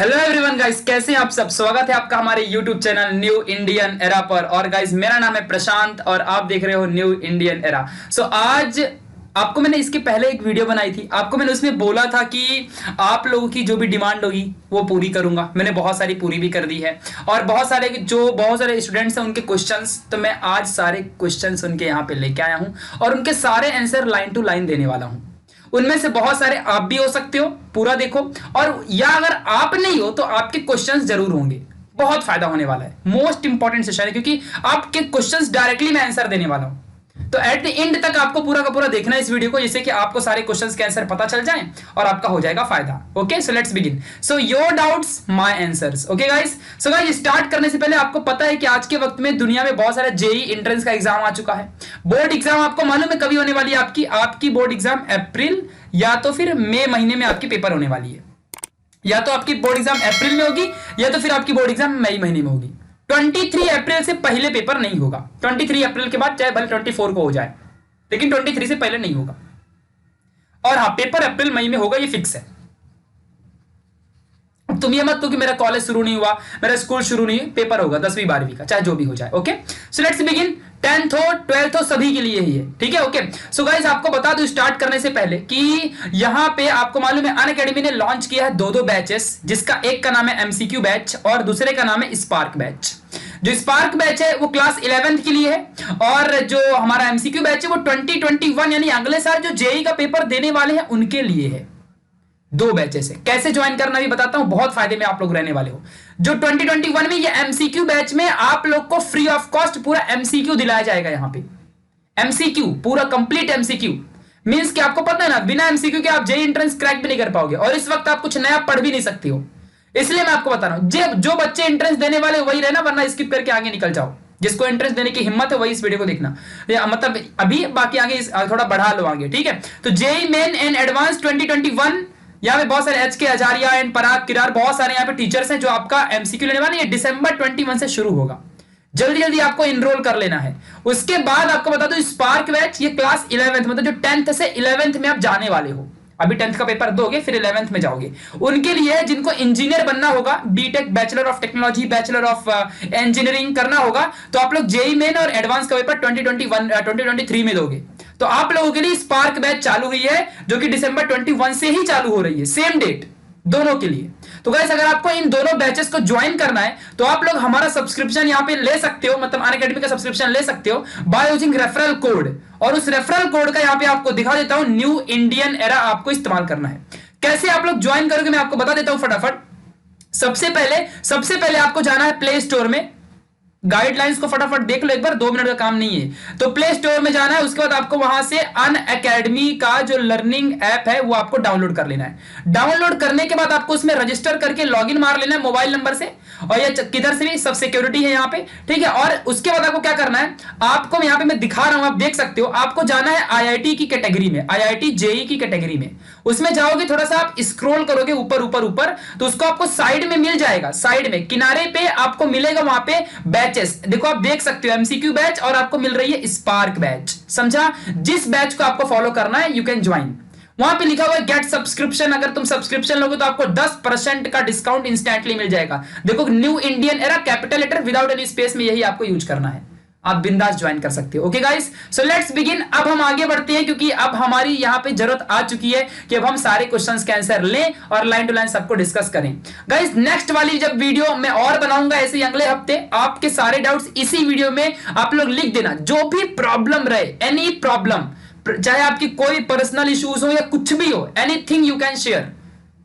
Hello everyone guys, कैसे हैं आप सब। स्वागत है आपका हमारे YouTube channel new Indian era पर। और गाइस मेरा नाम है प्रशांत और आप देख रहे हो न्यू इंडियन एरा। आज आपको मैंने इसके पहले एक वीडियो बनाई थी। आपको मैंने उसमें बोला था कि आप लोगों की जो भी डिमांड होगी वो पूरी करूंगा। मैंने बहुत सारी पूरी भी कर दी है। और बहुत सारे स्टूडेंट्स हैं उनके क्वेश्चंस, तो मैं आज सारे क्वेश्चंस उनके यहाँ पे लेके आया हूँ और उनके सारे आंसर लाइन टू लाइन देने वाला हूँ। उनमें से बहुत सारे आप भी हो सकते हो, पूरा देखो। और या अगर आप नहीं हो तो आपके क्वेश्चंस जरूर होंगे। बहुत फायदा होने वाला है, मोस्ट इंपॉर्टेंट सेशन है क्योंकि आपके क्वेश्चंस डायरेक्टली मैं आंसर देने वाला हूं। तो एट द एंड तक आपको पूरा का पूरा देखना है इस वीडियो को, जिससे कि आपको सारे क्वेश्चंस के आंसर पता चल जाएं और आपका हो जाएगा फायदा। Okay, so let's begin. So your doubts my answers. Okay guys, so guys start करने से पहले आपको पता है कि आज के वक्त में दुनिया में बहुत सारा जेई एंट्रेंस का एग्जाम आ चुका है। बोर्ड एग्जाम आपको मालूम है कभी होने वाली है आपकी बोर्ड एग्जाम अप्रैल या तो फिर मई महीने में आपकी पेपर होने वाली है। या तो आपकी बोर्ड एग्जाम अप्रैल में होगी या तो फिर आपकी बोर्ड एग्जाम मई महीने में होगी। 23 अप्रैल से पहले पेपर नहीं होगा। 23 अप्रैल के बाद चाहे भले 24 को हो जाए, लेकिन 23 से पहले नहीं होगा। और हाँ, पेपर अप्रैल मई में होगा, ये फिक्स है। तुम ये मत तो कि मेरा कॉलेज शुरू नहीं हुआ, मेरा स्कूल शुरू नहीं, पेपर होगा 10वीं 12वीं का, चाहे जो भी हो जाए। Okay, so let's begin. 10th हो 12th हो सभी के लिए ही है, ठीक है। ओके, सो गाइस आपको बता दूं स्टार्ट करने से पहले कि यहां पे आपको मालूम है अनअकैडमी ने लॉन्च किया है दो बैचेस, जिसका एक का नाम है एमसीक्यू बैच और दूसरे का नाम है स्पार्क बैच। जो स्पार्क बैच है वो क्लास 11th के लिए है और जो हमारा एमसीक्यू बैच है वो 2021 यानी अगले साल जो जेई का पेपर देने वाले हैं उनके लिए है। दो बैचेस है। कैसे ज्वाइन करना भी बताता हूं, बहुत फायदे में आप लोग रहने वाले हो। जो 2021 में ये एमसीक्यू बैच में आप लोग को फ्री ऑफ कॉस्ट पूरा एमसीक्यू दिलाया जाएगा। यहां पे एमसीक्यू पूरा कंप्लीट एमसीक्यू मींस कि आपको पता है ना, बिना एमसीक्यू के आप जेई एंट्रेंस क्रैक भी नहीं कर पाओगे और इस वक्त आप कुछ नया पढ़ भी नहीं सकते हो। इसलिए मैं आपको बता रहा हूं, जो बच्चे एंट्रेंस देने वाले वही रहना, वरना स्किप करके आगे निकल जाओ। जिसको एंट्रेंस देने की हिम्मत है वही इस वीडियो को देखना, मतलब अभी, बाकी आगे थोड़ा बढ़ा लो आगे, ठीक है। तो जेई मेन एंड एडवांस 2021, यहाँ पे बहुत सारे एच के आचार्य एंड पराग किरार, बहुत सारे यहाँ पे टीचर्स हैं जो आपका एमसीक्यू लेने वाले। ये दिसंबर 21 से शुरू होगा, जल्दी जल्दी आपको इनरोल कर लेना है। उसके बाद आपको बता दो स्पार्क बैच, ये क्लास 11th मतलब जो 10th से 11th में आप जाने वाले हो। अभी 10th का पेपर दोगे फिर 11th में जाओगे, उनके लिए जिनको इंजीनियर बनना होगा, BTech, bachelor of technology, bachelor of engineering करना होगा, तो आप लोग जेई मेन और एडवांस का पेपर 2023 में दोगे। तो आप लोगों के लिए स्पार्क बैच चालू हुई है जो कि दिसंबर 21 से ही चालू हो रही है, सेम डेट दोनों के लिए। तो गाइस अगर आपको इन दोनों बैचेस को ज्वाइन करना है तो आप लोग हमारा सब्सक्रिप्शन यहां पे ले सकते हो, मतलब अनअकैडमी का सब्सक्रिप्शन ले सकते हो बाय यूजिंग रेफरल कोड। और उस रेफरल कोड का यहां पे आपको दिखा देता हूं, न्यू इंडियन एरा आपको इस्तेमाल करना है। कैसे आप लोग ज्वाइन करोगे मैं आपको बता देता हूं फटाफट। सबसे पहले आपको जाना है प्ले स्टोर में। गाइडलाइंस को फटाफट देख लो एक बार, 2 मिनट का काम नहीं है। तो प्ले स्टोर में जाना है, उसके बाद आपको वहां से अनअकैडमी का जो लर्निंग ऐप है वो आपको डाउनलोड कर लेना है। डाउनलोड करने के बाद आपको उसमें रजिस्टर करके लॉगिन मार लेना है मोबाइल नंबर से, और ये किधर से भी सब सिक्योरिटी है यहाँ पे, ठीक है। और उसके बाद आपको क्या करना है, आपको यहाँ पे मैं दिखा रहा हूं, आप देख सकते हो, आपको जाना है आईआईटी की कैटेगरी में, आईआईटी जेई की कैटेगरी में। उसमें जाओगे, थोड़ा सा आप स्क्रॉल करोगे ऊपर ऊपर ऊपर, तो उसको आपको साइड में मिल जाएगा, साइड में किनारे पे आपको मिलेगा वहां पे बैचेस। देखो आप देख सकते हो एमसीक्यू बैच और आपको मिल रही है स्पार्क बैच, समझा। जिस बैच को आपको फॉलो करना है यू कैन ज्वाइन। वहां पे लिखा हुआ है गेट सब्सक्रिप्शन, अगर तुम सब्सक्रिप्शन लोगे तो आपको 10% का डिस्काउंट इंस्टेंटली मिल जाएगा। देखो new Indian era capital letter without any space में, यही आपको यूज करना है। आप बिंदास ज्वाइन कर सकते हो। Okay guys, so let's begin. अब हम आगे बढ़ते हैं क्योंकि अब हमारी यहां पे जरूरत आ चुकी है कि अब हम सारे क्वेश्चंस के आंसर लें और लाइन टू लाइन सबको डिस्कस करें। गाइस नेक्स्ट वाली जब वीडियो मैं और बनाऊंगा ऐसे ही अगले हफ्ते, आपके सारे डाउट्स इसी वीडियो में आप लोग लिख देना। जो भी प्रॉब्लम रहे, एनी प्रॉब्लम, चाहे आपकी कोई पर्सनल इश्यूज हो या कुछ भी हो, एनीथिंग यू कैन शेयर,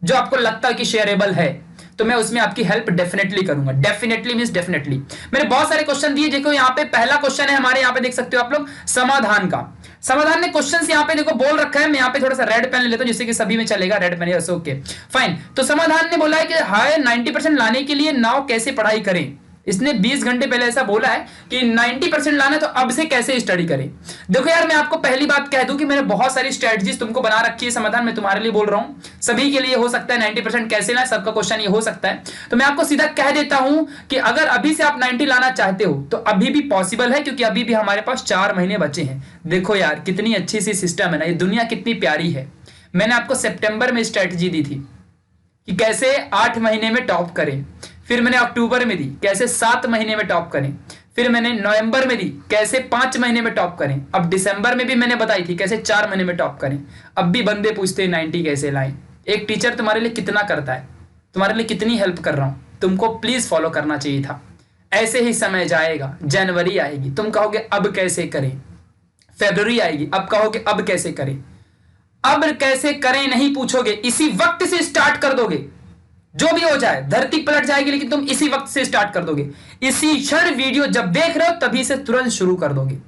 जो आपको लगता है कि शेयरेबल है, तो मैं उसमें आपकी हेल्प डेफिनेटली करूंगा। Definitely means definitely. मैंने बहुत सारे क्वेश्चन दिए, देखो यहाँ पे पहला क्वेश्चन है हमारे, यहाँ पे देख सकते हो आप लोग, समाधान का। समाधान ने क्वेश्चन यहाँ पे देखो बोल रखा है, मैं यहाँ पे थोड़ा सा रेड पेन ले लेता हूँ जिससे कि सभी में चलेगा, red pen. Yes, okay fine. तो समाधान ने बोला है कि हाई 90% लाने के लिए नाउ कैसे पढ़ाई करें। इसने 20 घंटे पहले ऐसा बोला है कि 90% लाना, तो अब से कैसे स्टडी करें। देखो यार, मैं आपको पहली बात कह दूं कि मैंने बहुत सारी स्ट्रेटजीज तुमको बना रखी है। समाधान मैं तुम्हारे लिए बोल रहा हूं, सभी के लिए हो सकता है 90% कैसे लाए, सबका क्वेश्चन ये हो सकता है। तो मैं आपको सीधा कह देता हूं कि अगर अभी से आप 90 लाना चाहते हो तो अभी भी पॉसिबल है, क्योंकि अभी भी हमारे पास 4 महीने बचे हैं। देखो यार कितनी अच्छी सी सिस्टम है ना, ये दुनिया कितनी प्यारी है। मैंने आपको सितंबर में स्ट्रेटजी दी थी कि कैसे 8 महीने में टॉप करें, फिर मैंने अक्टूबर में दी कैसे 7 महीने में टॉप करें, फिर मैंने नवंबर में दी कैसे 5 महीने में टॉप करें, अब दिसंबर में भी मैंने बताई थी कैसे 4 महीने में टॉप करें। अब भी बंदे पूछते हैं 90 कैसे लाएं। एक टीचर तुम्हारे लिए कितना करता है, तुम्हारे लिए कितनी हेल्प कर रहा हूं, तुमको प्लीज फॉलो करना चाहिए था। ऐसे ही समय जाएगा, जनवरी आएगी तुम कहोगे अब कैसे करें, फरवरी आएगी अब कहोगे अब कैसे करें। अब कैसे करें नहीं पूछोगे, इसी वक्त से स्टार्ट कर दोगे। जो भी हो जाए धरती पलट जाएगी लेकिन तुम इसी वक्त से स्टार्ट कर दोगे। इसी क्षण वीडियो जब देख रहे हो तभी से तुरंत शुरू कर दोगे।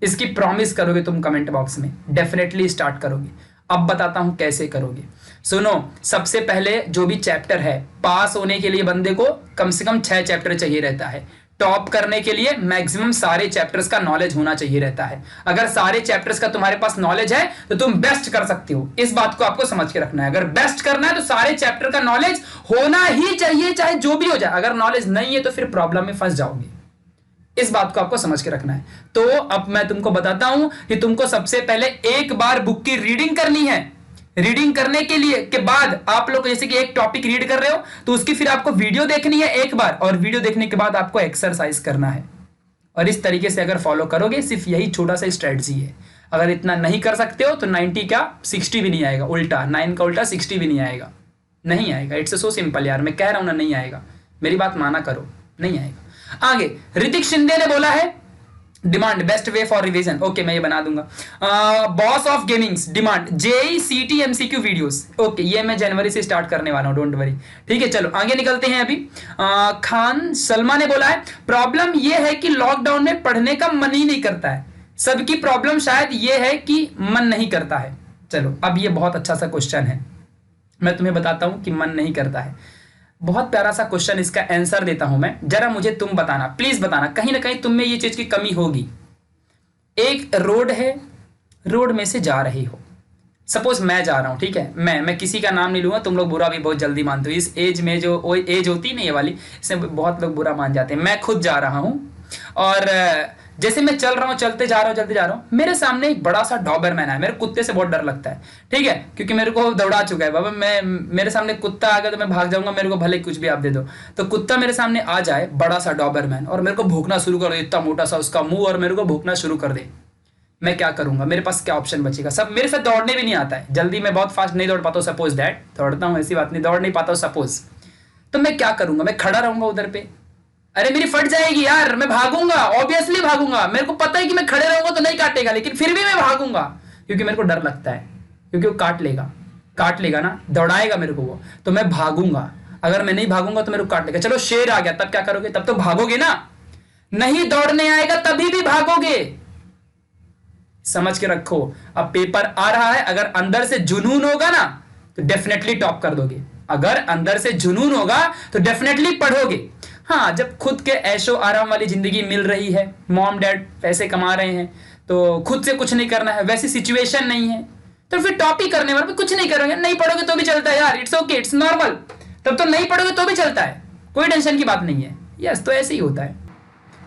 इसकी प्रॉमिस करोगे तुम कमेंट बॉक्स में, डेफिनेटली स्टार्ट करोगे। अब बताता हूं कैसे करोगे। सुनो, सबसे पहले जो भी चैप्टर है, पास होने के लिए बंदे को कम से कम 6 चैप्टर चाहिए रहता है। टॉप करने के लिए मैक्सिमम सारे चैप्टर्स का नॉलेज होना चाहिए रहता है। अगर सारे चैप्टर्स का तुम्हारे पास नॉलेज है तो तुम बेस्ट कर सकते हो। इस बात को आपको समझ के रखना है। अगर बेस्ट करना है तो सारे चैप्टर का नॉलेज होना ही चाहिए, चाहे जो भी हो जाए। अगर नॉलेज नहीं है तो फिर प्रॉब्लम में फंस जाओगे। इस बात को आपको समझ के रखना है। तो अब मैं तुमको बताता हूं कि तुमको सबसे पहले एक बार बुक की रीडिंग करनी है। रीडिंग करने के लिए के बाद आप लोग जैसे कि एक टॉपिक रीड कर रहे हो तो उसकी फिर आपको वीडियो देखनी है एक बार, और वीडियो देखने के बाद आपको एक्सरसाइज करना है। और इस तरीके से अगर फॉलो करोगे, सिर्फ यही छोटा सा स्ट्रेटजी है। अगर इतना नहीं कर सकते हो तो 90 क्या 60 भी नहीं आएगा, उल्टा 9 का उल्टा 60 भी नहीं आएगा। नहीं आएगा। इट्स सो सिंपल यार, मैं कह रहा हूं ना नहीं आएगा, मेरी बात माना करो, नहीं आएगा। आगे ऋतिक शिंदे ने बोला है demand best way for revision. Okay, मैं ये बना दूंगा। Boss of gamings demand JEE CT MCQ videos. Okay, ये मैं जनवरी से स्टार्ट करने वाला हूं, डोंट वरी। ठीक है, चलो आगे निकलते हैं। अभी खान सलमा ने बोला है प्रॉब्लम ये है कि लॉकडाउन में पढ़ने का मन ही नहीं करता है। सबकी प्रॉब्लम शायद ये है कि मन नहीं करता है। चलो, अब ये बहुत अच्छा सा क्वेश्चन है, मैं तुम्हें बताता हूं कि मन नहीं करता है। बहुत प्यारा सा क्वेश्चन, इसका आंसर देता हूं मैं। जरा मुझे तुम बताना, प्लीज बताना, कहीं ना कहीं तुम में ये चीज की कमी होगी। एक रोड है, रोड में से जा रही हो, सपोज मैं जा रहा हूं, ठीक है, मैं किसी का नाम नहीं लूंगा, तुम लोग बुरा भी बहुत जल्दी मानते हो। इस एज में जो वो एज होती नहीं, ये वाली, इसमें बहुत लोग बुरा मान जाते हैं। मैं खुद जा रहा हूं और जैसे मैं चल रहा हूं, चलते जा रहा हूं, मेरे सामने एक बड़ा सा डॉबरमैन है। मेरे कुत्ते से बहुत डर लगता है, ठीक है, क्योंकि मेरे को दौड़ा चुका है बाबा। मेरे सामने कुत्ता आ गया तो मैं भाग जाऊंगा, मेरे को भले कुछ भी आप दे दो। तो कुत्ता मेरे सामने आ जाए, बड़ा सा डॉबरमैन, और मेरे को भौंकना शुरू कर दे, इतना मोटा सा उसका मुंह, और मेरे को भौंकना शुरू कर दे, मैं क्या करूंगा? मेरे पास क्या ऑप्शन बचेगा? सब मेरे साथ दौड़ने भी नहीं आता है जल्दी, मैं बहुत फास्ट नहीं दौड़ पाता हूँ। सपोज दैट, दौड़ता हूँ ऐसी बात नहीं, दौड़ नहीं पाता हूँ सपोज, तो मैं क्या करूंगा? मैं खड़ा रहूंगा उधर पे? अरे मेरी फट जाएगी यार, मैं भागूंगा, ऑब्वियसली भागूंगा। मेरे को पता है कि मैं खड़े रहूंगा तो नहीं काटेगा, लेकिन फिर भी मैं भागूंगा क्योंकि मेरे को डर लगता है, क्योंकि वो काट लेगा ना, दौड़ाएगा मेरे को वो, तो मैं भागूंगा। अगर मैं नहीं भागूंगा तो मेरे को काट लेगा। चलो शेर आ गया, तब क्या करोगे? तब तो भागोगे ना, नहीं दौड़ने आएगा तभी भी भागोगे। समझ के रखो। अब पेपर आ रहा है, अगर अंदर से जुनून होगा ना तो डेफिनेटली टॉप कर दोगे। अगर अंदर से जुनून होगा तो डेफिनेटली पढ़ोगे। हाँ, जब खुद के ऐशो आराम वाली जिंदगी मिल रही है, मॉम डैड पैसे कमा रहे हैं, तो खुद से कुछ नहीं करना है, वैसी सिचुएशन नहीं है, तो फिर टॉप ही करने वाले कुछ नहीं करोगे। नहीं पढ़ोगे तो भी चलता है यार, इट्स ओके, इट्स नॉर्मल। तब तो नहीं पढ़ोगे तो भी चलता है, कोई टेंशन की बात नहीं है। यस, तो ऐसे ही होता है।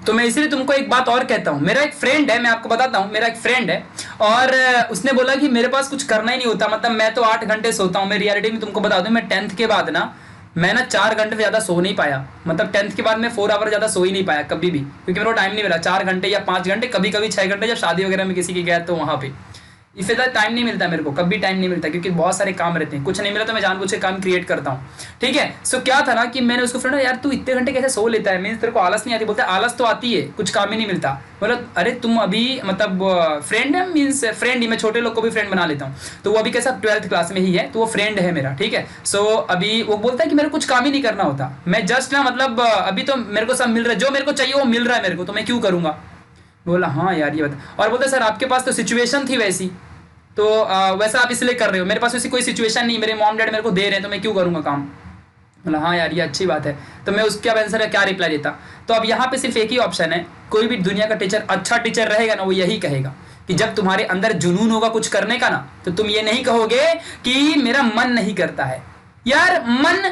तो मैं इसलिए तुमको एक बात और कहता हूँ। मेरा एक फ्रेंड है, मैं आपको बताता हूँ, मेरा एक फ्रेंड है, और उसने बोला कि मेरे पास कुछ करना ही नहीं होता, मतलब मैं तो 8 घंटे सोता हूँ। मैं रियलिटी में तुमको बता दूं, मैं 10th के बाद ना, मैं ना 4 घंटे से ज़्यादा सो नहीं पाया। मतलब 10th के बाद मैं 4 आवर ज़्यादा सो ही नहीं पाया कभी भी, क्योंकि मेरे को टाइम नहीं मिला। 4 घंटे या 5 घंटे, कभी कभी 6 घंटे, जब शादी वगैरह में किसी की गया तो वहाँ पे। इससे ज़्यादा टाइम नहीं मिलता मेरे को, कभी टाइम नहीं मिलता, क्योंकि बहुत सारे काम रहते हैं। कुछ नहीं मिला तो मैं जानबूझ के काम क्रिएट करता हूँ, ठीक है। सो क्या था ना कि मैंने उसको फ्रेंड, यार तू इतने घंटे कैसे सो लेता है, मीन्स तेरे को आलस नहीं आती? बोलता है आलस तो आती है, कुछ काम ही नहीं मिलता। बोला अरे तुम अभी मतलब फ्रेंड है, मीन्स फ्रेंड ही, मैं छोटे लोग को भी फ्रेंड बना लेता हूँ। तो वो अभी कैसा 12th क्लास में ही है, तो वो फ्रेंड है मेरा, ठीक है। सो अभी वो बोलता है कि मेरे को कुछ काम ही नहीं करना होता, मैं जस्ट ना मतलब अभी तो मेरे को सब मिल रहा है, जो मेरे को चाहिए वो मिल रहा है मेरे को, तो मैं क्यों करूँगा? बोला हाँ यार ये बता। और बोलता सर आपके पास तो सिचुएशन थी वैसी, तो वैसा आप इसलिए कर रहे हो, मेरे पास वैसी कोई सिचुएशन नहीं, मेरे मॉम डैड मेरे को दे रहे हैं, तो मैं क्यों करूँगा काम? बोला हाँ यार ये अच्छी बात है। तो मैं उसके आंसर का क्या रिप्लाई देता? तो अब यहाँ पे सिर्फ एक ही ऑप्शन है, कोई भी दुनिया का टीचर, अच्छा टीचर रहेगा ना, वो यही कहेगा कि जब तुम्हारे अंदर जुनून होगा कुछ करने का ना, तो तुम ये नहीं कहोगे कि मेरा मन नहीं करता है। यार मन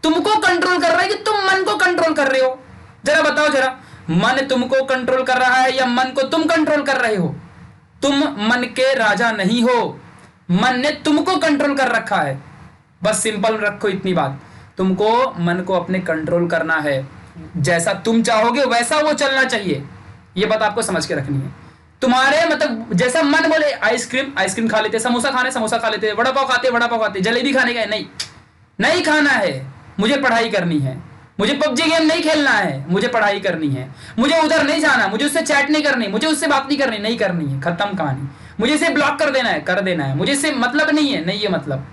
तुमको कंट्रोल कर रहा है कि तुम मन को कंट्रोल कर रहे हो? जरा बताओ जरा, मन तुमको कंट्रोल कर रहा है या मन को तुम कंट्रोल कर रहे हो? तुम मन के राजा नहीं हो, मन ने तुमको कंट्रोल कर रखा है। बस सिंपल रखो इतनी बात, तुमको मन को अपने कंट्रोल करना है, जैसा तुम चाहोगे वैसा वो चलना चाहिए, ये बात आपको समझ के रखनी है। तुम्हारे मतलब जैसा मन बोले, आइसक्रीम खा लेते, समोसा खा लेते, वड़ा पाव खाते, जलेबी खाने का नहीं, नहीं खाना है, मुझे पढ़ाई करनी है, मुझे पबजी गेम नहीं खेलना है, मुझे पढ़ाई करनी है, मुझे उधर नहीं जाना, मुझे उससे चैट नहीं करनी, मुझे उससे बात नहीं करनी है, खत्म कहानी। मुझे इसे ब्लॉक कर देना है, मुझे इससे मतलब नहीं है, नहीं है मतलब।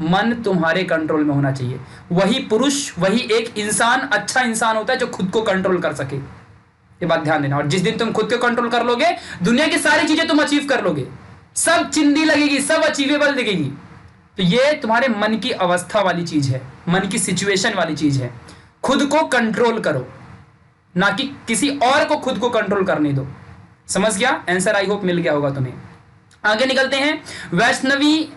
मन तुम्हारे कंट्रोल में होना चाहिए। वही पुरुष, वही एक इंसान अच्छा इंसान होता है जो खुद को कंट्रोल कर सके, ये बात ध्यान देना। और जिस दिन तुम खुद को कंट्रोल कर लोगे, दुनिया की सारी चीजें तुम अचीव कर लोगे, सब चिंदी लगेगी, सब अचीवेबल दिखेगी। तो ये तुम्हारे मन की अवस्था वाली चीज है, मन की सिचुएशन वाली चीज है। खुद को कंट्रोल करो, ना कि किसी और को खुद को कंट्रोल करने दो। समझ गया? आंसर आई होप मिल गया होगा तुम्हें। आगे निकलते हैं। वैष्णवी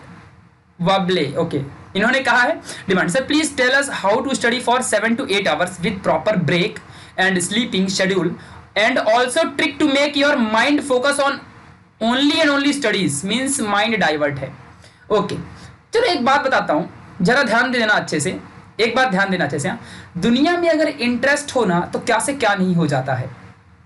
वाबले, ओके, इन्होंने कहा है demand, sir please tell us how to study for 7 to 8 hours with proper break and sleeping schedule and also trick to make your mind focus on only and only studies, means mind divert है। Okay, चलो एक बात बताता हूँ, जरा ध्यान दे देना अच्छे से, एक बात ध्यान देना अच्छे से। दुनिया में अगर इंटरेस्ट हो ना तो क्या से क्या नहीं हो जाता है।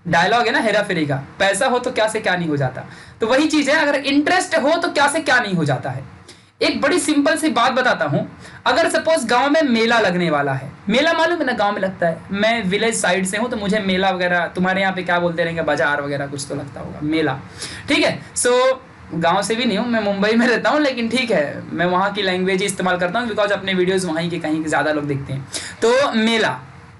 डायलॉग है ना हेरा फेरी का, पैसा हो तो क्या से क्या नहीं हो जाता। तो वही चीज है, अगर इंटरेस्ट हो तो क्या से क्या नहीं हो जाता है। एक बड़ी सिंपल सी बात बताता हूं, अगर सपोज गांव में मेला लगने वाला है, मेला मालूम है ना गांव में लगता है, मैं विलेज साइड से हूं तो मुझे मेला वगैरह, तुम्हारे यहाँ पे क्या बोलते रहेंगे, बाजार वगैरह कुछ तो लगता होगा, मेला, ठीक है। सो गांव से भी नहीं हूं मैं, मुंबई में रहता हूं, लेकिन ठीक है मैं वहां की लैंग्वेज इस्तेमाल करता हूं बिकॉज अपने वीडियोस वहीं के कहीं ज्यादा लोग देखते हैं। तो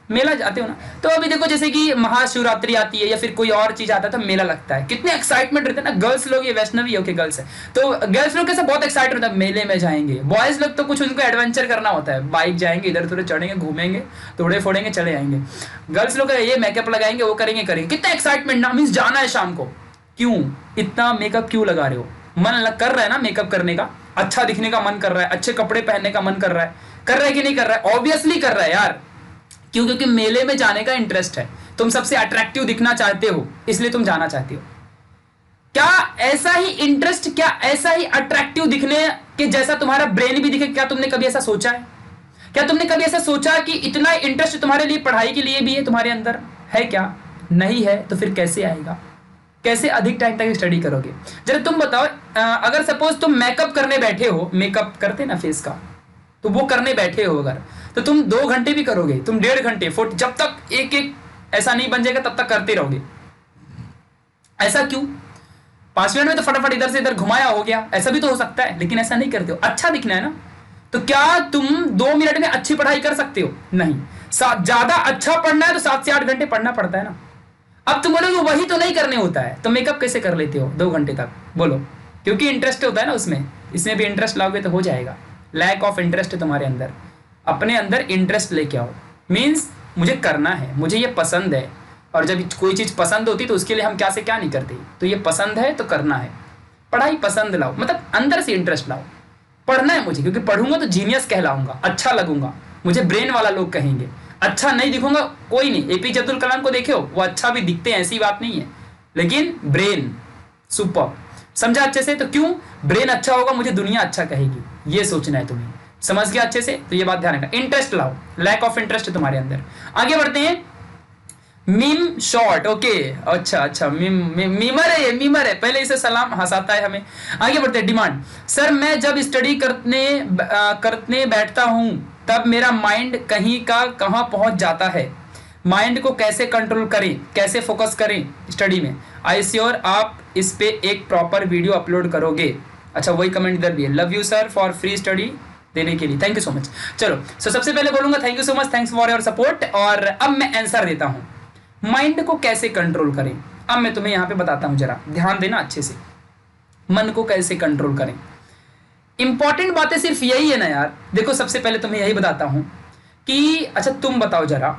मेला जाते हो ना, तो अभी देखो जैसे कि महाशिवरात्रि आती है या फिर कोई और चीज आता है तो मेला लगता है, कितने एक्साइटमेंट रहते हैं ना। गर्ल्स लोग, ये वैष्णवी ओके गर्ल्स है, तो गर्ल्स लोग कैसे बहुत एक्साइटेड होता है मेले में जाएंगे। बॉयज लोग तो कुछ उनको एडवेंचर करना होता है, बाइक जाएंगे, इधर उधर चढ़ेंगे, घूमेंगे, तोड़े फोड़ेंगे, चले आएंगे। गर्ल्स लोग ये मेकअप लगाएंगे, वो करेंगे, कितना एक्साइटमेंट ना, मीन्स जाना है शाम को। क्यों इतना मेकअप क्यों लगा रहे हो? मन कर रहा है ना मेकअप करने का, अच्छा दिखने का मन कर रहा है, अच्छे कपड़े पहनने का मन कर रहा है कि नहीं कर रहा है? ऑब्वियसली कर रहा है यार। क्यों? क्योंकि मेले में जाने का इंटरेस्ट है, तुम सबसे अट्रैक्टिव दिखना चाहते हो, इसलिए तुम जाना चाहते हो। क्या ऐसा ही इंटरेस्ट, क्या ऐसा ही अट्रैक्टिव दिखने के जैसा तुम्हारा ब्रेन भी दिखे? क्या तुमने कभी ऐसा सोचा है? क्या तुमने कभी ऐसा सोचा कि इतना इंटरेस्ट तुम्हारे लिए पढ़ाई के लिए भी है, तुम्हारे अंदर है क्या? नहीं है तो फिर कैसे आएगा? कैसे अधिक टाइम तक स्टडी करोगे? जरा तुम बताओ, अगर सपोज तुम मेकअप करने बैठे हो, मेकअप करते ना फेस का, तो वो करने बैठे हो अगर, तो तुम 2 घंटे भी करोगे, तुम 1.5 घंटे, जब तक एक ऐसा नहीं बन जाएगा तब तक करते रहोगे। ऐसा क्यों? 5 मिनट में तो फटाफट इधर से इधर घुमाया हो गया, ऐसा भी तो हो सकता है, लेकिन ऐसा नहीं करते हो। अच्छा दिखना है ना, तो क्या तुम 2 मिनट में अच्छी पढ़ाई कर सकते हो? नहीं। ज्यादा अच्छा पढ़ना है तो 7 से 8 घंटे पढ़ना पड़ता है ना। अब तुम बोलोगे वही तो नहीं करने होता है, तो मेकअप कैसे कर लेते हो 2 घंटे तक? बोलो। क्योंकि इंटरेस्ट होता है ना उसमें, इसमें भी इंटरेस्ट लाओगे तो हो जाएगा। लैक ऑफ इंटरेस्ट है तुम्हारे अंदर, अपने अंदर इंटरेस्ट लेके आओ। मीन्स मुझे करना है, मुझे ये पसंद है, और जब कोई चीज़ पसंद होती तो उसके लिए हम क्या से क्या नहीं करते। तो ये पसंद है तो करना है, पढ़ाई पसंद लाओ, मतलब अंदर से इंटरेस्ट लाओ। पढ़ना है मुझे, क्योंकि पढ़ूंगा तो जीनियस कहलाऊंगा, अच्छा लगूंगा, मुझे ब्रेन वाला लोग कहेंगे। अच्छा नहीं दिखूंगा कोई नहीं, एपीजे अब्दुल कलाम को देखे हो, वो अच्छा भी दिखते हैं, ऐसी बात नहीं है, लेकिन ब्रेन सुपर, समझा अच्छे से? तो क्यों ब्रेन अच्छा होगा, मुझे दुनिया अच्छा कहेगी, ये सोचना है तुम्हें। समझ गया अच्छे से? तो ये बात ध्यान रखना, इंटरेस्ट लाओ, लैक ऑफ इंटरेस्ट है तुम्हारे अंदर। आगे बढ़ते हैं। मीम शॉर्ट, ओके, अच्छा, मीमर है, ये मीमर है, पहले इसे सलाम हंसाता है हमें। आगे बढ़ते हैं। डिमांड, सर मैं जब स्टडी करने बैठता हूं तब मेरा माइंड कहीं का कहां पहुंच जाता है, माइंड को कैसे कंट्रोल करें, कैसे फोकस करें स्टडी में? आई श्योर आप इस पे एक प्रॉपर वीडियो अपलोड करोगे। अच्छा, वही कमेंट इधर भी है, love you sir for free study देने के लिए, थैंक यू सो मच। चलो, सबसे पहले बोलूंगा thank you so much, thanks for your support. और अब मैं आंसर देता हूं, माइंड को कैसे कंट्रोल करें। अब मैं तुम्हें यहां पे बताता हूं, जरा ध्यान देना अच्छे से। मन को कैसे कंट्रोल करें, इंपॉर्टेंट बातें सिर्फ यही है ना यार। देखो, सबसे पहले तुम्हें यही बताता हूं कि अच्छा तुम बताओ जरा,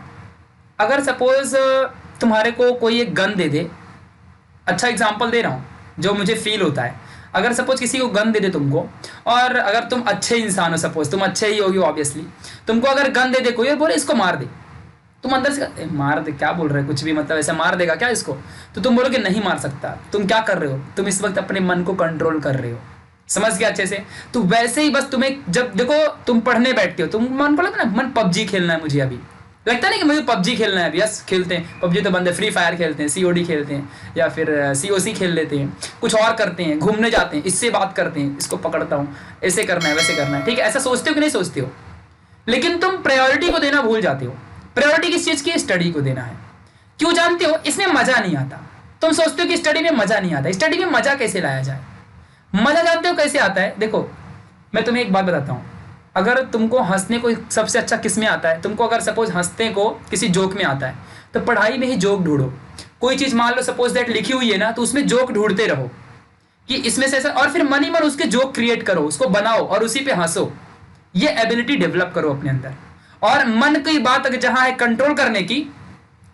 अगर सपोज तुम्हारे को कोई एक गन दे दे, अच्छा एग्जांपल दे रहा हूं जो मुझे फील होता है। अगर सपोज किसी को गन दे दे तुमको, और अगर तुम अच्छे इंसान हो, सपोज तुम अच्छे ही होगी ऑब्वियसली, तुमको अगर गन दे दे कोई और बोले इसको मार दे, तुम अंदर से मार दे, क्या बोल रहे कुछ भी, मतलब ऐसे मार देगा क्या इसको? तो तुम बोलोगे नहीं मार सकता। तुम क्या कर रहे हो? तुम इस वक्त अपने मन को कंट्रोल कर रहे हो, समझ गया अच्छे से। तो वैसे ही बस तुम्हें जब देखो तुम पढ़ने बैठते हो, तुम मन को लगता है ना मन पबजी खेलना है मुझे, अभी लगता नहीं कि मुझे पबजी खेलना है, यस खेलते हैं पबजी, तो बंदे फ्री फायर खेलते हैं, सीओडी खेलते हैं, या फिर सीओसी खेल लेते हैं, कुछ और करते हैं, घूमने जाते हैं, इससे बात करते हैं, इसको पकड़ता हूँ, ऐसे करना है वैसे करना है, ठीक है, ऐसा सोचते हो कि नहीं सोचते हो। लेकिन तुम प्रायोरिटी को देना भूल जाते हो। प्रायोरिटी किस चीज़ की? स्टडी को देना है। क्यों जानते हो? इसमें मजा नहीं आता। तुम सोचते हो कि स्टडी में मजा नहीं आता। स्टडी में मजा कैसे लाया जाए? मजा जानते हो कैसे आता है? देखो मैं तुम्हें एक बात बताता हूँ, अगर तुमको हंसने को सबसे अच्छा किस में आता है, तुमको अगर सपोज हंसने को किसी जोक में आता है तो पढ़ाई में ही जोक ढूंढो। कोई चीज़ मान लो सपोज दैट लिखी हुई है ना, तो उसमें जोक ढूंढते रहो कि इसमें से ऐसा, और फिर मन ही मन उसके जोक क्रिएट करो, उसको बनाओ और उसी पे हंसो। ये एबिलिटी डेवलप करो अपने अंदर। और मन की बात अगर जहाँ है कंट्रोल करने की,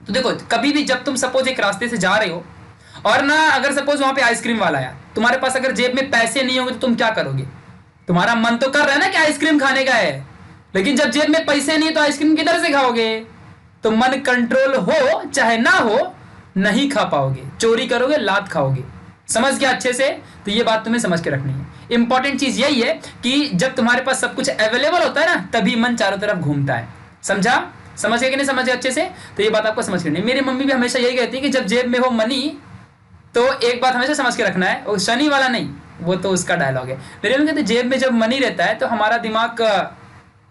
तो देखो कभी भी जब तुम सपोज एक रास्ते से जा रहे हो और ना अगर सपोज वहां पे आइसक्रीम वाला है, तुम्हारे पास अगर जेब में पैसे नहीं होंगे तो तुम क्या करोगे? तुम्हारा मन तो कर रहा है ना कि आइसक्रीम खाने का है, लेकिन जब जेब में पैसे नहीं है तो आइसक्रीम किधर से खाओगे? तो मन कंट्रोल हो चाहे ना हो, नहीं खा पाओगे, चोरी करोगे, लात खाओगे। समझ गया अच्छे से? तो ये बात तुम्हें समझ के रखनी है। इंपॉर्टेंट चीज यही है कि जब तुम्हारे पास सब कुछ अवेलेबल होता है ना, तभी मन चारों तरफ घूमता है। समझा? समझ गए कि नहीं समझ गए अच्छे से? तो ये बात आपको समझ करनी है। मेरी मम्मी भी हमेशा यही कहती है कि जब जेब में हो मनी, तो एक बात हमेशा समझ के रखना है, वो शनि वाला नहीं, वो तो उसका डायलॉग है। मेरे मम्मी कहते हैं जेब में जब मनी रहता है तो हमारा दिमाग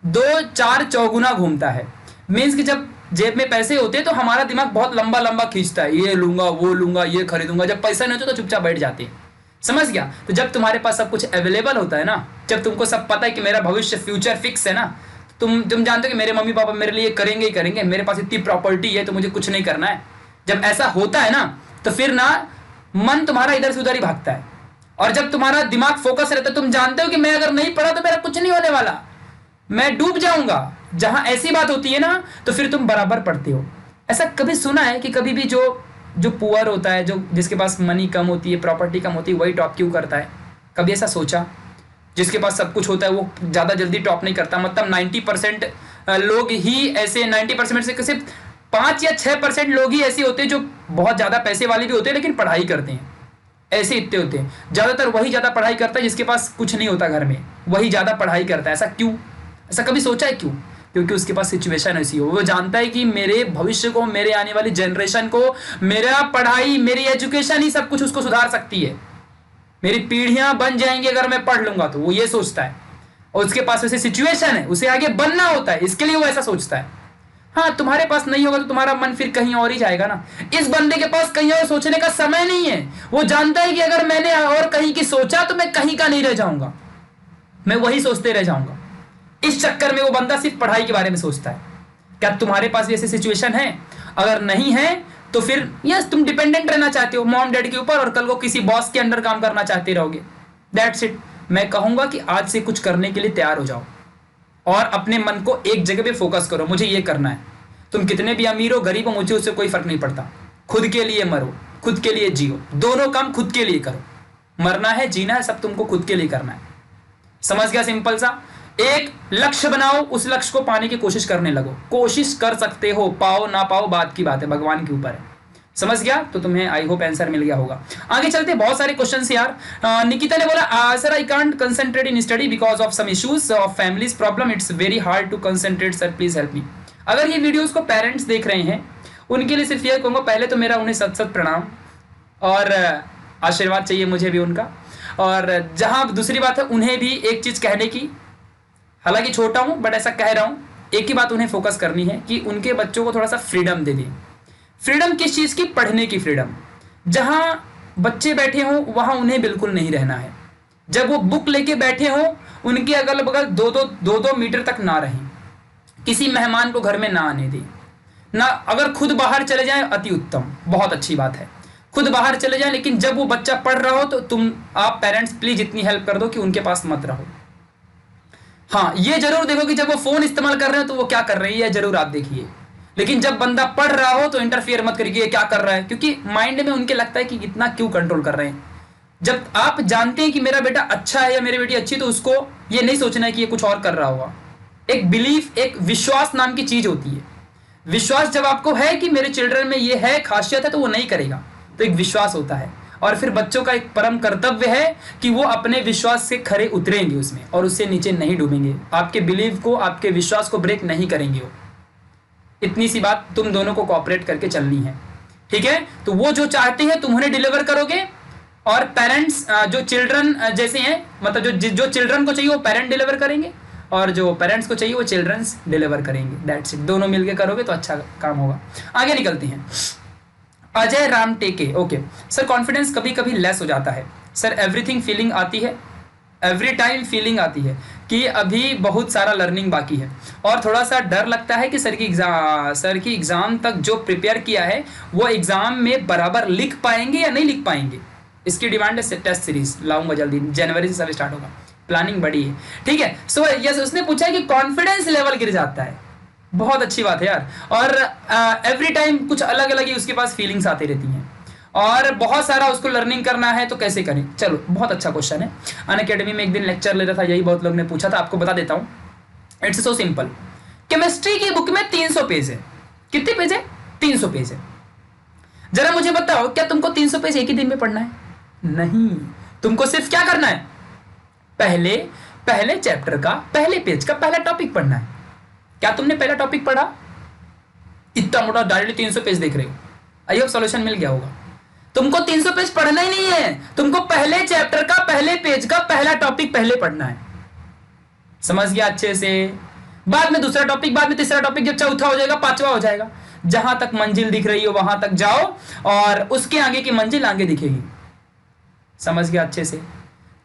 2-4 चौगुना घूमता है। मीन्स कि जब जेब में पैसे होते हैं तो हमारा दिमाग बहुत लंबा लंबा खींचता है, ये लूंगा, वो लूंगा, ये खरीदूंगा। जब पैसा नहीं होता तो चुपचाप बैठ जाते हैं। समझ गया? तो जब तुम्हारे पास सब कुछ अवेलेबल होता है ना, जब तुमको सब पता है कि मेरा भविष्य फ्यूचर फिक्स है ना, तुम जानते हो कि मेरे मम्मी पापा मेरे लिए करेंगे ही करेंगे, मेरे पास इतनी प्रॉपर्टी है तो मुझे कुछ नहीं करना है। जब ऐसा होता है ना, तो फिर ना मन तुम्हारा इधर से उधर ही भागता है। और जब तुम्हारा दिमाग फोकस रहता है, तुम जानते हो कि मैं अगर नहीं पढ़ा तो मेरा कुछ नहीं होने वाला, मैं डूब जाऊंगा। जहां ऐसी बात होती है ना, तो फिर तुम बराबर पढ़ते हो। ऐसा कभी सुना है कि कभी भी जो पुअर होता है, जो जिसके पास मनी कम होती है, प्रॉपर्टी कम होती है, वही टॉप क्यों करता है? कभी ऐसा सोचा? जिसके पास सब कुछ होता है वो ज़्यादा जल्दी टॉप नहीं करता। मतलब 90% लोग ही ऐसे, 90% में से सिर्फ 5 या 6% लोग ही ऐसे होते हैं जो बहुत ज़्यादा पैसे वाले भी होते हैं लेकिन पढ़ाई करते हैं। ऐसे इतने होते हैं। ज़्यादातर वही ज़्यादा पढ़ाई करता है जिसके पास कुछ नहीं होता घर में, वही ज़्यादा पढ़ाई करता है। ऐसा क्यों? ऐसा कभी सोचा है क्यों? क्योंकि उसके पास सिचुएशन ऐसी हो, वो जानता है कि मेरे भविष्य को, मेरे आने वाली जनरेशन को, मेरा पढ़ाई, मेरी एजुकेशन ही सब कुछ उसको सुधार सकती है। मेरी पीढ़ियां बन जाएंगी अगर मैं पढ़ लूंगा, तो वो ये सोचता है। और उसके पास वैसे सिचुएशन है, उसे आगे बनना होता है, इसके लिए वो ऐसा सोचता है। हाँ, तुम्हारे पास नहीं होगा तो तुम्हारा मन फिर कहीं और ही जाएगा ना। इस बंदे के पास कहीं और सोचने का समय नहीं है। वो जानता है कि अगर मैंने और कहीं की सोचा तो मैं कहीं का नहीं रह जाऊंगा, मैं वही सोचते रह जाऊंगा। इस चक्कर में वो बंदा सिर्फ पढ़ाई के बारे में सोचता है। क्या तुम्हारे पास भी ऐसी सिचुएशन है? अगर नहीं है तो फिर यस, तुम डिपेंडेंट रहना चाहते हो मॉम डैड के ऊपर और कल को किसी बॉस के अंडर काम करना चाहते रहोगे। That's it. मैं कहूंगा कि आज से कुछ करने के लिए तैयार हो जाओ और अपने मन को एक जगह पे फोकस करो, मुझे ये करना है। तुम कितने भी अमीर हो, गरीब हो, मुझे उससे कोई फर्क नहीं पड़ता। खुद के लिए मरो, खुद के लिए जियो, दोनों काम खुद के लिए करो। मरना है, जीना है, सब तुमको खुद के लिए करना है। समझ गया? सिंपल सा। एक लक्ष्य बनाओ, उस लक्ष्य को पाने की कोशिश करने लगो। कोशिश कर सकते हो, पाओ ना पाओ बात की बात है, भगवान के ऊपर है। समझ गया? तो तुम्हें आई होप आंसर मिल गया होगा। आगे चलते, बहुत सारे क्वेश्चंस यार। निकिता ने बोला sir I can't concentrate in study because of some issues of families problem, it's very hard to concentrate sir, please help me. अगर ये वीडियोस को पेरेंट्स देख रहे हैं, उनके लिए सिर्फ ये कहूँगा, पहले तो मेरा उन्हें सत सत प्रणाम और आशीर्वाद चाहिए मुझे भी उनका। और जहाँ दूसरी बात है, उन्हें भी एक चीज़ कहने की, हालांकि छोटा हूँ बट ऐसा कह रहा हूँ, एक ही बात उन्हें फोकस करनी है कि उनके बच्चों को थोड़ा सा फ्रीडम दे दें। फ्रीडम किस चीज़ की? पढ़ने की फ्रीडम। जहाँ बच्चे बैठे हों वहाँ उन्हें बिल्कुल नहीं रहना है। जब वो बुक लेके बैठे हों, उनके अगल बगल दो मीटर तक ना रहें। किसी मेहमान को घर में ना आने दें ना। अगर खुद बाहर चले जाएं अति उत्तम, बहुत अच्छी बात है, खुद बाहर चले जाएं, लेकिन जब वो बच्चा पढ़ रहा हो तो आप पेरेंट्स प्लीज इतनी हेल्प कर दो कि उनके पास मत रहो। हाँ, ये जरूर देखो कि जब वो फोन इस्तेमाल कर रहे हो तो वो क्या कर रही है, जरूर आप देखिए। लेकिन जब बंदा पढ़ रहा हो तो इंटरफियर मत करिए, क्या कर रहा है, क्योंकि माइंड में उनके लगता है कि इतना क्यों कंट्रोल कर रहे हैं। जब आप जानते हैं कि मेरा बेटा अच्छा है या मेरी बेटी अच्छी, तो उसको ये नहीं सोचना है कि ये कुछ और कर रहा होगा। एक बिलीफ, एक विश्वास नाम की चीज होती है। विश्वास जब आपको है कि मेरे चिल्ड्रन में ये है, खासियत है, तो वो नहीं करेगा, तो एक विश्वास होता है। और फिर बच्चों का एक परम कर्तव्य है कि वो अपने विश्वास से खरे उतरेंगे उसमें और उससे नीचे नहीं डूबेंगे, आपके बिलीव को, आपके विश्वास को ब्रेक नहीं करेंगे वो। इतनी सी बात तुम दोनों को कोऑपरेट करके चलनी है, ठीक है। तो वो जो चाहते हैं तुम उन्हें डिलीवर करोगे, और पेरेंट्स जो चिल्ड्रन जैसे हैं, मतलब जो चिल्ड्रन को चाहिए वो पेरेंट डिलीवर करेंगे, और जो पेरेंट्स को चाहिए वो चिल्ड्रंस डिलीवर करेंगे। दैट्स इट, दोनों मिलके करोगे तो अच्छा काम होगा। आगे निकलते हैं। अजय राम टेके, ओके सर, कॉन्फिडेंस कभी कभी लेस हो जाता है सर, एवरीथिंग फीलिंग आती है, एवरी टाइम फीलिंग आती है कि अभी बहुत सारा लर्निंग बाकी है, और थोड़ा सा डर लगता है कि सर की एग्ज़ाम तक जो प्रिपेयर किया है वो एग्ज़ाम में बराबर लिख पाएंगे या नहीं लिख पाएंगे। इसकी डिमांड है टेस्ट सीरीज लाऊंगा जल्दी, जनवरी से सब स्टार्ट होगा, प्लानिंग बड़ी है, ठीक है। सो यस, उसने पूछा है कि कॉन्फिडेंस लेवल गिर जाता है, बहुत अच्छी बात है यार, और एवरी टाइम कुछ अलग अलग ही उसके पास फीलिंग्स आती रहती हैं, और बहुत सारा उसको लर्निंग करना है, तो कैसे करें। चलो बहुत अच्छा क्वेश्चन है, अनअकैडमी में एक दिन लेक्चर ले रहा था, यही बहुत लोग ने पूछा था, आपको बता देता हूँ। इट्स सो सिंपल, केमिस्ट्री की बुक में 300 पेज है, कितने पेज है, 300 पेज है। जरा मुझे बताओ, क्या तुमको 300 पेज एक ही दिन में पढ़ना है? नहीं, तुमको सिर्फ क्या करना है, पहले चैप्टर का पहले पेज का पहला टॉपिक पढ़ना है। क्या तुमने पहला टॉपिक पढ़ा? इतना मोटा डायरेक्टली 300 पेज देख रहे हो, आई होप सॉल्यूशन मिल गया होगा। तुमको 300 पेज पढ़ना ही नहीं है, तुमको पहले चैप्टर का पहले पेज का पहला टॉपिक पहले पढ़ना है, समझ गया अच्छे से। बाद में दूसरा टॉपिक, बाद में तीसरा टॉपिक, जब चौथा हो जाएगा पांचवा हो जाएगा, जहां तक मंजिल दिख रही हो वहां तक जाओ, और उसके आगे की मंजिल आगे दिखेगी, समझ गया अच्छे से।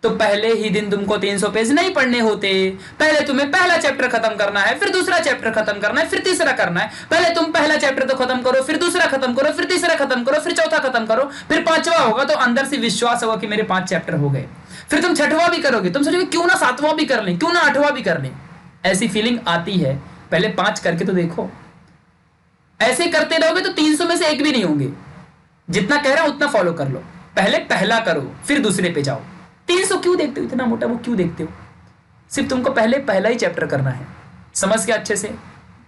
तो पहले ही दिन तुमको 300 पेज नहीं पढ़ने होते, पहले तुम्हें पहला चैप्टर खत्म करना है, फिर दूसरा चैप्टर खत्म करना है, फिर तीसरा करना है। पहले तुम पहला चैप्टर तो खत्म करो, फिर दूसरा खत्म करो, फिर तीसरा खत्म करो, फिर चौथा खत्म करो, फिर पांचवा होगा तो अंदर से विश्वास होगा कि मेरे 5 चैप्टर हो गए। फिर तुम छठवां भी करोगे, तुम सोचोगे क्यों ना 7वां भी कर लें, क्यों ना 8वां भी कर लें, ऐसी फीलिंग आती है। पहले 5 करके तो देखो, ऐसे करते रहोगे तो 300 में से एक भी नहीं होंगे। जितना कह रहा हूं उतना फॉलो कर लो, पहले पहला करो फिर दूसरे पे जाओ। 300 क्यों देखते हो, इतना मोटा वो क्यों देखते हो? सिर्फ तुमको पहले पहला ही चैप्टर करना है, समझ के अच्छे से।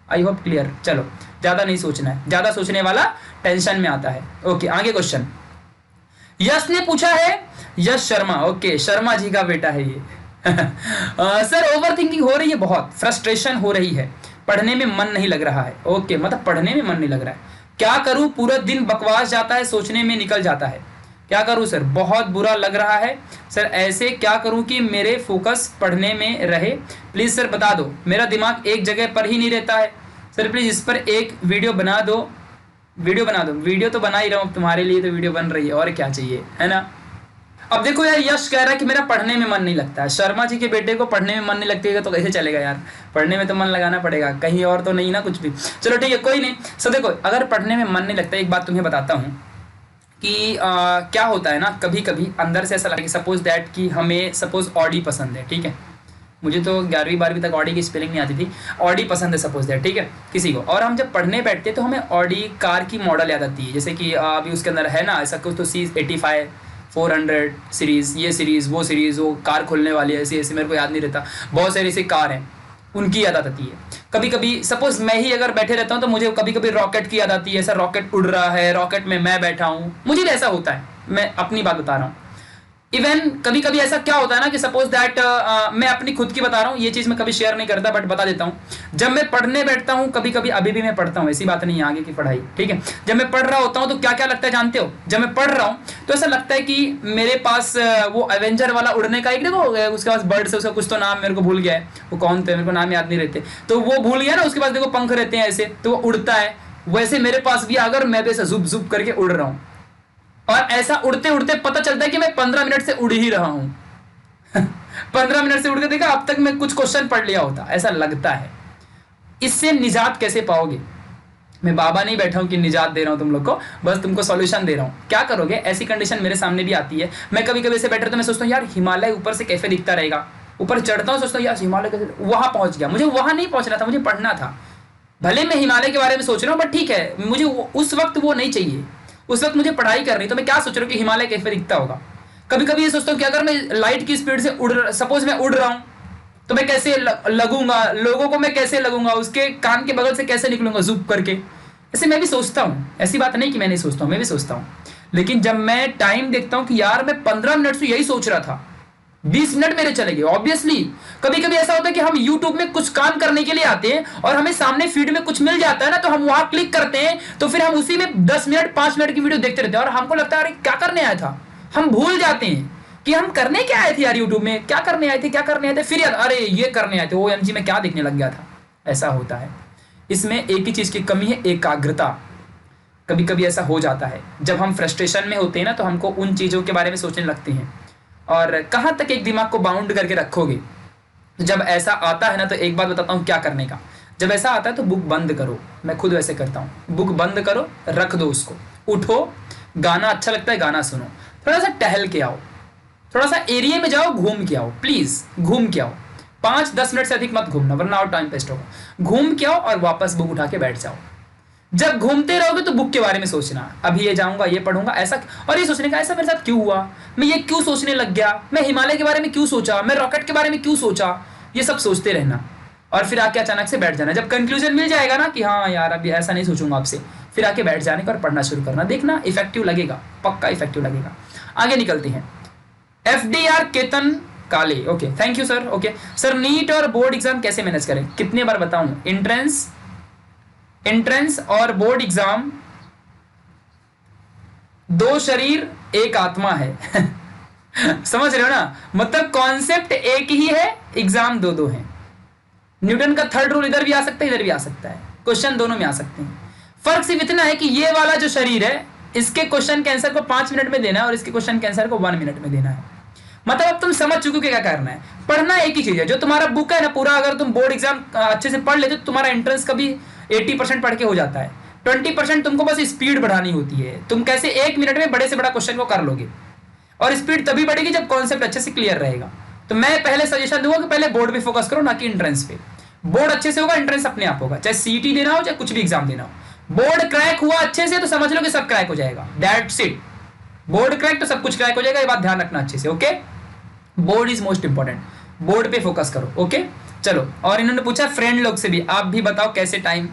I hope clear. चलो ज्यादा नहीं सोचना है, ज्यादा सोचने वाला टेंशन में आता है। ओके आगे क्वेश्चन, यश ने पूछा है, यश शर्मा, ओके शर्मा जी का बेटा है ये। सर ओवर थिंकिंग हो रही है, बहुत फ्रस्ट्रेशन हो रही है, पढ़ने में मन नहीं लग रहा है। ओके मतलब पढ़ने में मन नहीं लग रहा है, क्या करूं, पूरा दिन बकवास जाता है, सोचने में निकल जाता है, क्या करूं सर, बहुत बुरा लग रहा है सर, ऐसे क्या करूं कि मेरे फोकस पढ़ने में रहे, प्लीज सर बता दो, मेरा दिमाग एक जगह पर ही नहीं रहता है सर, प्लीज इस पर एक वीडियो बना दो। वीडियो तो बना ही रहा हूं तुम्हारे लिए, तो वीडियो बन रही है, और क्या चाहिए, है ना। अब देखो यार, यश कह रहा है कि मेरा पढ़ने में मन नहीं लगता है, शर्मा जी के बेटे को पढ़ने में मन नहीं लगता तो कैसे चलेगा यार, पढ़ने में तो मन लगाना पड़ेगा, कहीं और तो नहीं ना कुछ भी। चलो ठीक है कोई नहीं। सो देखो अगर पढ़ने में मन नहीं लगता, एक बात तुम्हें बताता हूँ कि क्या होता है ना, कभी कभी अंदर से ऐसा लगता है, सपोज दैट कि हमें सपोज ऑडी पसंद है, ठीक है, मुझे तो 11वीं 12वीं तक ऑडी की स्पेलिंग नहीं आती थी, ऑडी पसंद है सपोज दैट, ठीक है किसी को, और हम जब पढ़ने बैठते तो हमें ऑडी कार की मॉडल याद आती है, जैसे कि अभी उसके अंदर है ना ऐसा कुछ, तो C85 400 सीरीज़, ये सीरीज़ वो कार खोलने वाली है, ऐसे मेरे को याद नहीं रहता, बहुत सारी ऐसी कार हैं उनकी याद आती है। कभी कभी सपोज मैं ही अगर बैठे रहता हूँ तो मुझे कभी कभी रॉकेट की याद आती है, ऐसा रॉकेट उड़ रहा है, रॉकेट में मैं बैठा हूँ, मुझे भी ऐसा होता है, मैं अपनी बात बता रहा हूँ। इवन कभी कभी ऐसा क्या होता है ना कि सपोज दैट मैं अपनी खुद की बता रहा हूँ, ये चीज़ मैं कभी शेयर नहीं करता बट बता देता हूँ, जब मैं पढ़ने बैठता हूँ कभी कभी, अभी भी मैं पढ़ता हूँ, ऐसी बात नहीं है आगे की पढ़ाई, ठीक है, जब मैं पढ़ रहा होता हूँ तो क्या क्या लगता है जानते हो, जब मैं पढ़ रहा हूँ तो ऐसा लगता है कि मेरे पास वो एवेंजर वाला उड़ने का एक देखो, उसके पास बर्ड से, उसका कुछ तो नाम मेरे को भूल गया है, वो कौन थे मेरे को नाम याद नहीं रहते, तो वो भूल गया ना, उसके पास देखो पंख रहते हैं ऐसे, तो वो उड़ता है, वैसे मेरे पास भी अगर मैं भी ऐसा जुप जुप करके उड़ रहा हूँ, और ऐसा उड़ते उड़ते पता चलता है कि मैं 15 मिनट से उड़ ही रहा हूं। 15 मिनट से उड़ के देखा, अब तक मैं कुछ क्वेश्चन पढ़ लिया होता, ऐसा लगता है। इससे निजात कैसे पाओगे? मैं बाबा नहीं बैठा हूं कि निजात दे रहा हूं तुम लोग को, बस तुमको सॉल्यूशन दे रहा हूं। क्या करोगे, ऐसी कंडीशन मेरे सामने भी आती है, मैं कभी कभी ऐसे बैठ रहा तो मैं सोचता हूँ यार हिमालय ऊपर से कैसे दिखता रहेगा, ऊपर चढ़ता हूँ सोचता हूँ यार हिमालय कैसे, वहां पहुंच गया, मुझे वहां नहीं पहुंचना था, मुझे पढ़ना था। भले मैं हिमालय के बारे में सोच रहा हूँ बट ठीक है, मुझे उस वक्त वो नहीं चाहिए, उस वक्त मुझे पढ़ाई करनी, तो मैं क्या सोच रहा हूँ कि हिमालय कैसे दिखता होगा। कभी कभी ये सोचता हूँ कि अगर मैं लाइट की स्पीड से सपोज मैं उड़ रहा हूँ तो मैं कैसे लगूंगा, लोगों को मैं कैसे लगूंगा, उसके कान के बगल से कैसे निकलूंगा जुप करके, ऐसे मैं भी सोचता हूँ, ऐसी बात नहीं कि मैं नहीं सोचता हूँ, मैं भी सोचता हूँ। लेकिन जब मैं टाइम देखता हूं कि यार मैं 15 मिनट से यही सोच रहा था, 20 मिनट मेरे चले गए। ऑब्वियसली कभी कभी ऐसा होता है कि हम YouTube में कुछ काम करने के लिए आते हैं और हमें सामने फीड में कुछ मिल जाता है ना, तो हम वहां क्लिक करते हैं, तो फिर हम उसी में 10 मिनट 5 मिनट की वीडियो देखते रहते हैं और हमको लगता है अरे क्या करने आया था। हम भूल जाते हैं कि हम करने क्या आए थे यार, YouTube में क्या करने आए थे, क्या करने आए थे, फिर यार अरे ये करने आए थे, OMG में क्या देखने लग गया था। ऐसा होता है। इसमें एक ही चीज की कमी है, एकाग्रता। कभी कभी ऐसा हो जाता है जब हम फ्रस्ट्रेशन में होते हैं ना, तो हमको उन चीजों के बारे में सोचने लगते हैं। और कहाँ तक एक दिमाग को बाउंड करके रखोगे। जब ऐसा आता है ना, तो एक बात बताता हूँ क्या करने का। जब ऐसा आता है तो बुक बंद करो। मैं खुद वैसे करता हूँ, बुक बंद करो, रख दो उसको, उठो, गाना अच्छा लगता है गाना सुनो, थोड़ा सा टहल के आओ, थोड़ा सा एरिया में जाओ, घूम के आओ, प्लीज घूम के आओ। 5-10 मिनट से अधिक मत घूमना, वरना और टाइम वेस्ट होगा। घूम के आओ और वापस बुक उठा के बैठ जाओ। जब घूमते रहोगे तो बुक के बारे में सोचना, अभी ये जाऊंगा, ये पढ़ूंगा, ऐसा, और ये सोचने का ऐसा मेरे साथ क्यों हुआ, मैं ये क्यों सोचने लग गया, मैं हिमालय के बारे में क्यों सोचा, मैं रॉकेट के बारे में क्यों सोचा, ये सब सोचते रहना। और फिर आके अचानक से बैठ जाना। जब कंक्लूजन मिल जाएगा ना कि हाँ यार अभी ऐसा नहीं सोचूंगा आपसे, फिर आके बैठ जाने का और पढ़ना शुरू करना। देखना इफेक्टिव लगेगा, पक्का इफेक्टिव लगेगा। आगे निकलते हैं। FDR Ketan Kale, okay thank you sir. Okay sir, NEET और बोर्ड एग्जाम कैसे मैनेज करें, कितने बार बताऊं। एंट्रेंस और बोर्ड एग्जाम दो शरीर एक आत्मा है समझ रहे हो ना, मतलब कॉन्सेप्ट एक ही है, एग्जाम दो दो है। न्यूटन का थर्ड रूल इधर भी आ सकता है, इधर भी आ सकता है, क्वेश्चन दोनों में आ सकते हैं। फर्क सिर्फ इतना है कि ये वाला जो शरीर है, इसके क्वेश्चन के आंसर को 5 मिनट में देना है और इसके क्वेश्चन के आंसर को 1 मिनट में देना है। मतलब अब तुम समझ चुके हो कि क्या करना है। पढ़ना एक ही चीज है। जो तुम्हारा बुक है ना पूरा, अगर तुम बोर्ड एग्जाम अच्छे से पढ़ लेते तो तुम्हारा एंट्रेंस कभी 80% पढ़ के हो जाता है। 20% तुमको बस स्पीड बढ़ानी होती है। तुम कैसे 1 मिनट में बड़े से बड़ा क्वेश्चन को कर लोगे, और स्पीड तभी बढ़ेगी जब कॉन्सेप्ट अच्छे से क्लियर रहेगा। तो मैं पहले सजेशन दूंगा कि पहले बोर्ड पे फोकस करो, ना कि एंट्रेंस पे। बोर्ड अच्छे से होगा, एंट्रेंस अपने आप होगा। चाहे CET देना हो, चाहे कुछ भी एग्जाम देना हो। बोर्ड क्रैक हुआ अच्छे से तो समझ लो कि सब क्रैक हो जाएगा, दैट्स इट। बोर्ड क्रैक तो सब कुछ क्रैक हो जाएगा, ये बात ध्यान रखना अच्छे से। Okay, board is most important, board पे फोकस करो। ओके चलो, और इन्होंने पूछा फ्रेंड लोग से भी, आप भी बताओ कैसे टाइम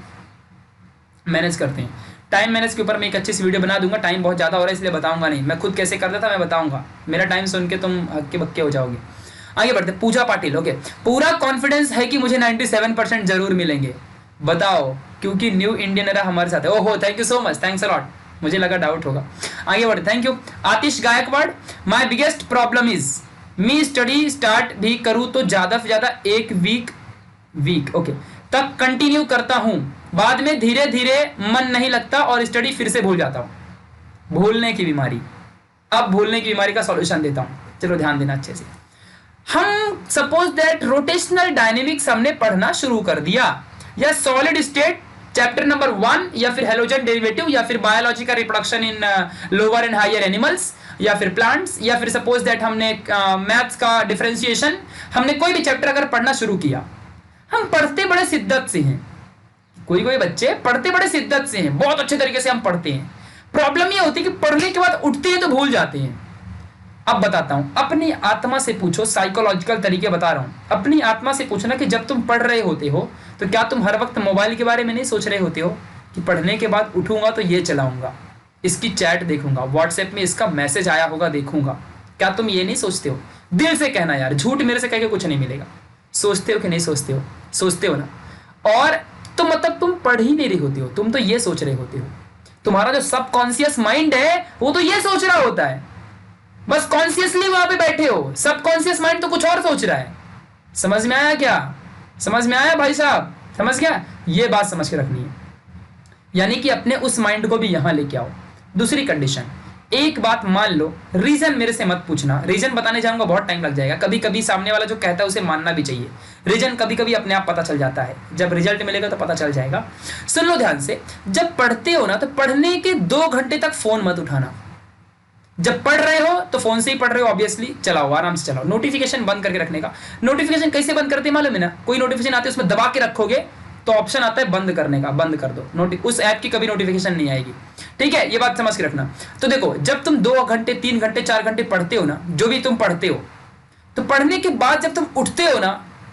मैनेज करते हैं। टाइम मैनेज के ऊपर मैं एक अच्छी सी वीडियो बना दूंगा। टाइम बहुत ज़्यादा हो रहा है इसलिए बताऊंगा नहीं, मैं खुद कैसे करता था मैं बताऊंगा। मेरा टाइम सुन के तुम हक्के बक्के हो जाओगे। आगे बढ़ते। पूजा पाटिल, ओके, पूरा कॉन्फिडेंस है कि मुझे 97% जरूर मिलेंगे, बताओ, क्योंकि न्यू इंडियन एरा हमारे साथ है। ओहो thank you so much, thanks a lot, मुझे लगा डाउट होगा। आगे बढ़ते, thank you. Atish Gaikwad, my biggest problem is, मैं स्टडी स्टार्ट भी करूँ तो ज़्यादा से ज़्यादा एक वीक ओके तक कंटिन्यू करता हूँ, बाद में धीरे धीरे मन नहीं लगता और स्टडी फिर से भूल जाता हूँ। भूलने की बीमारी। अब भूलने की बीमारी का सॉल्यूशन देता हूँ, चलो ध्यान देना अच्छे से। हम सपोज दैट रोटेशनल डायनेमिक्स हमने पढ़ना शुरू कर दिया, या सॉलिड स्टेट चैप्टर नंबर 1, या फिर हेलोजन डेरिवेटिव, या फिर बायोलॉजी का reproduction in lower and higher animals, या फिर प्लांट्स, या फिर सपोज दैट हमने मैथ्स का डिफरेंशिएशन, हमने कोई भी चैप्टर अगर पढ़ना शुरू किया, हम पढ़ते बड़े शिद्दत से हैं। कोई बच्चे पढ़ते बड़े शिद्दत से हैं, बहुत अच्छे तरीके से हम पढ़ते हैं। प्रॉब्लम ये होती है कि पढ़ने के बाद उठते हैं तो भूल जाते हैं। अब बताता हूं, अपनी आत्मा से पूछो, साइकोलॉजिकल तरीके बता रहा हूं। अपनी आत्मा से पूछना कि जब तुम पढ़ रहे होते हो तो क्या तुम हर वक्त मोबाइल के बारे में नहीं सोच रहे होते हो कि पढ़ने के बाद उठूंगा तो ये चलाऊंगा, इसकी चैट देखूंगा, व्हाट्सएप में इसका मैसेज आया होगा देखूंगा। क्या तुम ये नहीं सोचते हो? दिल से कहना यार, झूठ मेरे से कह के कुछ नहीं मिलेगा। सोचते हो कि नहीं सोचते हो? सोचते हो ना। और तो मतलब तुम पढ़ ही नहीं रहे होते हो, तुम तो ये सोच रहे होते हो। तुम्हारा जो सबकॉन्शियस माइंड है वो तो ये सोच रहा होता है, बस कॉन्शियसली वहां पे बैठे हो। सबकॉन्शियस माइंड तो कुछ और सोच रहा है। समझ में आया क्या? समझ में आया भाई साहब? समझ गया? ये बात समझ के रखनी है, यानी कि अपने उस माइंड को भी यहां लेके आओ। दूसरी कंडीशन, एक बात मान लो, रीजन मेरे से मत पूछना, रीजन बताने जाऊंगा बहुत टाइम लग जाएगा। कभी कभी सामने वाला जो कहता है उसे मानना भी चाहिए। रीजन कभी कभी अपने आप पता चल जाता है, जब रिजल्ट मिलेगा तो पता चल जाएगा। सुन लो ध्यान से, जब पढ़ते हो ना तो पढ़ने के 2 घंटे तक फोन मत उठाना। जब पढ़ रहे हो तो फोन से ही पढ़ रहे हो, ऑब्वियसली चलाओ, आराम से चलाओ। नोटिफिकेशन बंद करके रखने का। नोटिफिकेशन कैसे बंद करते हैं मालूम है ना? कोई नोटिफिकेशन आती है उसमें दबा के रखोगे तो ऑप्शन आता है बंद करने का, बंद कर दो। उस ऐप की कभी नोटिफिकेशन नहीं आएगी। ठीक है, ये बात समझ के रखना। तो देखो, जब तुम 2 घंटे 3 घंटे 4 घंटे पढ़ते हो ना, जो भी तुम पढ़ते हो, तो पढ़ने के बाद जब तुम उठते हो ना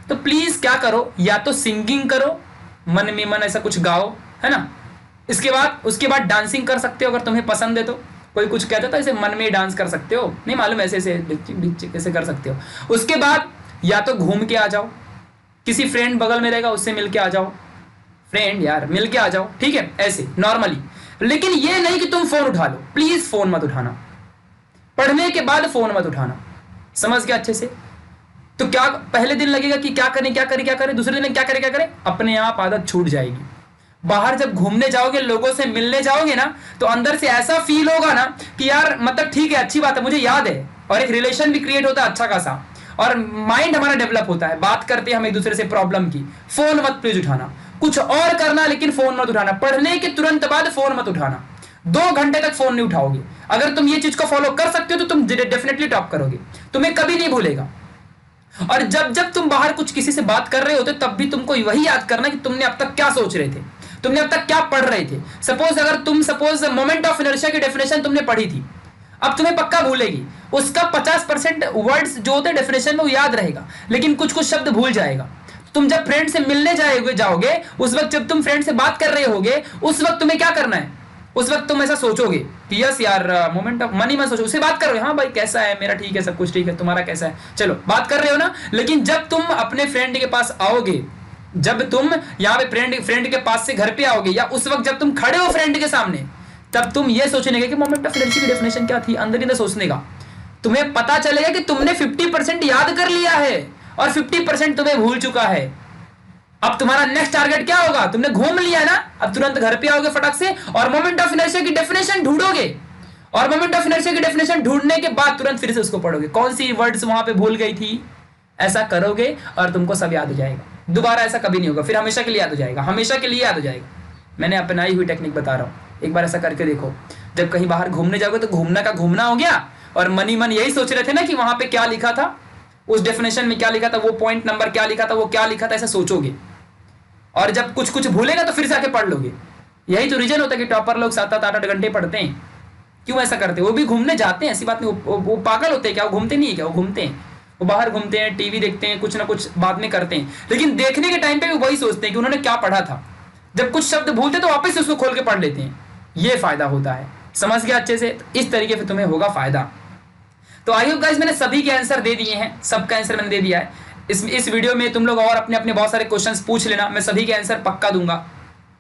तो प्लीज क्या करो, या तो सिंगिंग करो, मन में मन ऐसा कुछ गाओ, है ना। उसके बाद डांसिंग कर सकते हो अगर तुम्हें पसंद है तो, कोई कुछ कहता था, ऐसे मन में डांस कर सकते हो, नहीं मालूम ऐसे ऐसे कैसे कर सकते हो। उसके बाद या तो घूम के आ जाओ, किसी फ्रेंड बगल में रहेगा उससे मिल के आ जाओ, फ्रेंड यार मिल के आ जाओ, ठीक है, ऐसे नॉर्मली। लेकिन ये नहीं कि तुम फोन उठा लो, प्लीज फोन मत उठाना, पढ़ने के बाद फोन मत उठाना, समझ गया अच्छे से। तो क्या पहले दिन लगेगा कि क्या करें क्या करें क्या करें, दूसरे दिन क्या करें क्या करें, अपने आप आदत छूट जाएगी। बाहर जब घूमने जाओगे, लोगों से मिलने जाओगे ना, तो अंदर से ऐसा फील होगा ना कि यार मतलब ठीक है, अच्छी बात है, मुझे याद है, और एक रिलेशन भी क्रिएट होता है अच्छा खासा, और माइंड हमारा डेवलप होता है, बात करते हैं हम एक दूसरे से प्रॉब्लम की। फोन मत प्लीज उठाना, कुछ और करना लेकिन फोन मत उठाना, पढ़ने के तुरंत बाद फोन मत उठाना, 2 घंटे तक फोन नहीं उठाओगे। अगर तुम ये चीज को फॉलो कर सकते हो तो तुम डेफिनेटली टॉप करोगे, तुम्हें कभी नहीं भूलेगा। और जब जब तुम बाहर कुछ किसी से बात कर रहे होते तब भी तुमको वही याद करना कि तुमने अब तक क्या सोच रहे थे, तुमने अब तक क्या पढ़ रहे थे। सपोज मोमेंट ऑफ इनर्शिया की डेफिनेशन तुमने पढ़ी थी, अब तुम्हें पक्का भूलेगी, उसका 50% वर्ड्स जो होते हैं डेफिनेशन में वो याद रहेगा, लेकिन कुछ कुछ शब्द भूल जाएगा। तुम जब फ्रेंड से मिलने जाओगे, उस वक्त जब तुम फ्रेंड से बात कर रहे होगे, उस वक्त तुम्हें क्या करना है, उस वक्त तुम ऐसा सोचोगे कि यस यार मोमेंट ऑफ मनी मत सोचो, उससे बात कर रहे हो, हाँ भाई कैसा है, मेरा ठीक है, सब कुछ ठीक है, तुम्हारा कैसा है, चलो बात कर रहे हो ना। लेकिन जब तुम अपने फ्रेंड के पास आओगे, जब तुम यहाँ पे फ्रेंड के पास से घर पे आओगे, या उस वक्त जब तुम खड़े हो फ्रेंड के सामने, तब तुम ये सोचने कि मोमेंट ऑफ इनर्शिया की डेफिनेशन क्या थी, अंदर ही अंदर सोचने का। तुम्हें पता चलेगा कि तुमने 50% याद कर लिया है और 50% तुम्हें भूल चुका है। अब तुम्हारा नेक्स्ट टारगेट क्या होगा, तुमने घूम लिया ना, अब तुरंत घर पे आओगे फटक से और मोमेंट ऑफ इनर्शिया की डेफिनेशन ढूंढोगे, और मोमेंट ऑफ इनर्शिया की डेफिनेशन ढूंढने के बाद तुरंत फिर से उसको पढ़ोगे, कौन सी वर्ड्स वहां पे भूल गई थी, ऐसा करोगे और तुमको सब याद हो जाएगा। दोबारा ऐसा कभी नहीं होगा, फिर हमेशा के लिए याद हो जाएगा, हमेशा के लिए याद हो जाएगा। मैंने अपनाई हुई टेक्निक बता रहा हूँ, एक बार ऐसा करके देखो। जब कहीं बाहर घूमने जाओगे तो घूमना का घूमना हो गया, और मनी मन यही सोच रहे थे ना कि वहां पे क्या लिखा था, उस डेफिनेशन में क्या लिखा था, वो पॉइंट नंबर क्या लिखा था, वो क्या लिखा था, ऐसा सोचोगे। और जब कुछ कुछ भूलेगा तो फिर से आके पढ़ लोगे। यही तो रीजन होता है कि टॉपर लोग 7-8 घंटे पढ़ते हैं। क्यों ऐसा करते हैं, वो भी घूमने जाते हैं, ऐसी बात नहीं, वो पागल होते हैं क्या, वो घूमते नहीं है क्या, वो घूमते हैं, वो बाहर घूमते हैं, टीवी देखते हैं, कुछ ना कुछ बाद में करते हैं, लेकिन देखने के टाइम पे भी वही सोचते हैं कि उन्होंने क्या पढ़ा था। जब कुछ शब्द भूलते तो वापस उसको खोल के पढ़ लेते हैं, ये फायदा होता है। समझ गया अच्छे से, तो इस तरीके से तुम्हें होगा फायदा। तो आई होप गाइस मैंने सभी के आंसर दे दिए हैं, सबका आंसर मैंने दे दिया है। इस वीडियो में तुम लोग और अपने अपने बहुत सारे क्वेश्चंस पूछ लेना, मैं सभी के आंसर पक्का दूंगा,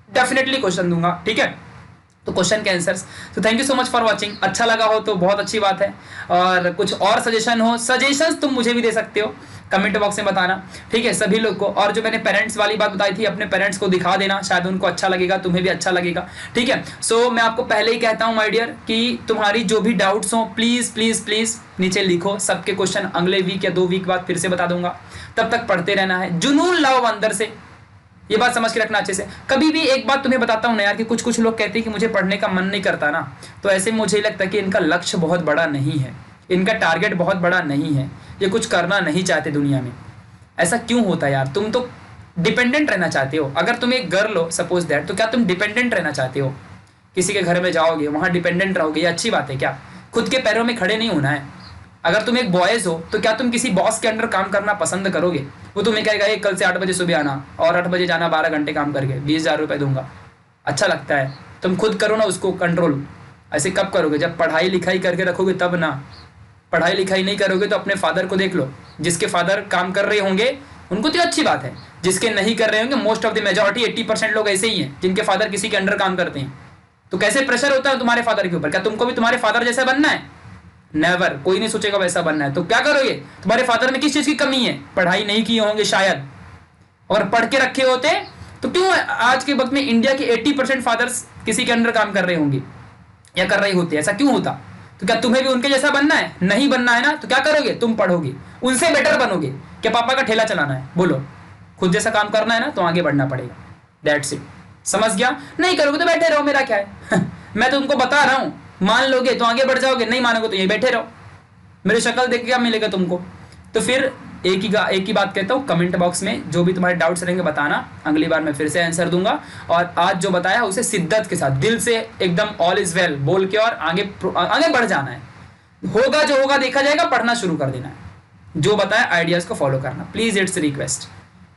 डेफिनेटली क्वेश्चन दूंगा, ठीक है। तो क्वेश्चन के आंसर्स। तो thank you so much for watching, अच्छा लगा हो तो बहुत अच्छी बात है, और कुछ और सजेशन हो, सजेशंस तुम मुझे भी दे सकते हो, कमेंट बॉक्स में बताना, ठीक है, सभी लोग को। और जो मैंने पेरेंट्स वाली बात बताई थी, अपने पेरेंट्स को दिखा देना, शायद उनको अच्छा लगेगा, तुम्हें भी अच्छा लगेगा, ठीक है। सो मैं आपको पहले ही कहता हूँ माय डियर कि तुम्हारी जो भी डाउट्स हो प्लीज़ प्लीज़ प्लीज़ नीचे लिखो, सबके क्वेश्चन अगले वीक या 2 वीक बाद फिर से बता दूंगा। तब तक पढ़ते रहना है, जुनून लाओ अंदर से, ये बात समझ के रखना अच्छे से। कभी भी एक बात तुम्हें बताता हूँ ना यार, कि कुछ कुछ लोग कहते हैं कि मुझे पढ़ने का मन नहीं करता ना, तो ऐसे में मुझे लगता है कि इनका लक्ष्य बहुत बड़ा नहीं है, इनका टारगेट बहुत बड़ा नहीं है, ये कुछ करना नहीं चाहते दुनिया में। ऐसा क्यों होता है यार, तुम तो डिपेंडेंट रहना चाहते हो। अगर तुम एक गर्ल हो सपोज दैट, तो क्या तुम डिपेंडेंट रहना चाहते हो, किसी के घर में जाओगे वहाँ डिपेंडेंट रहोगे, ये अच्छी बात है क्या, खुद के पैरों में खड़े नहीं होना है। अगर तुम एक बॉयज़ हो तो क्या तुम किसी बॉस के अंडर काम करना पसंद करोगे, वो तुम्हें कहेगा एक कल से 8 बजे सुबह आना और 8 बजे जाना, 12 घंटे काम करके 20,000 रुपये दूंगा, अच्छा लगता है। तुम खुद करो ना उसको कंट्रोल, ऐसे कब करोगे, जब पढ़ाई लिखाई करके रखोगे तब ना। पढ़ाई लिखाई नहीं करोगे तो अपने फादर को देख लो, जिसके फादर काम कर रहे होंगे उनको तो अच्छी बात है, जिसके नहीं कर रहे होंगे, मोस्ट ऑफ द मेजॉरिटी 80% लोग ऐसे ही हैं जिनके फादर किसी के अंडर काम करते हैं। तो कैसे प्रेशर होता है तुम्हारे फादर के ऊपर, क्या तुमको भी तुम्हारे फादर जैसा बनना है, नेवर, कोई नहीं सोचेगा वैसा बनना है। तो क्या करोगे, तुम्हारे फादर में किस चीज़ की कमी है, पढ़ाई नहीं किए होंगे शायद, और पढ़ के रखे होते तो क्यों आज के वक्त में इंडिया के 80% फादर्स किसी के अंडर काम कर रहे होंगे या कर रहे होते, ऐसा क्यों होता। तो क्या तुम्हें भी उनके जैसा बनना है, नहीं बनना है ना, तो क्या करोगे, तुम पढ़ोगे, उनसे बेटर बनोगे। क्या पापा का ठेला चलाना है, बोलो, खुद जैसा काम करना है ना, तो आगे बढ़ना पड़ेगा, दैट्स इट। समझ गया, नहीं करोगे तो बैठे रहो, मेरा क्या है मैं तो तुमको बता रहा हूँ, मान लोगे तो आगे बढ़ जाओगे, नहीं मानोगे तो यहीं बैठे रहो, मेरी शक्ल देख के क्या मिलेगा तुमको। तो फिर एक ही बात कहता हूँ, कमेंट बॉक्स में जो भी तुम्हारे डाउट्स रहेंगे बताना, अगली बार मैं फिर से आंसर दूंगा। और आज जो बताया उसे शिद्दत के साथ, दिल से एकदम ऑल इज वेल बोल के, और आगे बढ़ जाना है। होगा जो होगा देखा जाएगा, पढ़ना शुरू कर देना है, जो बताया आइडियाज़ को फॉलो करना, प्लीज़, इट्स रिक्वेस्ट,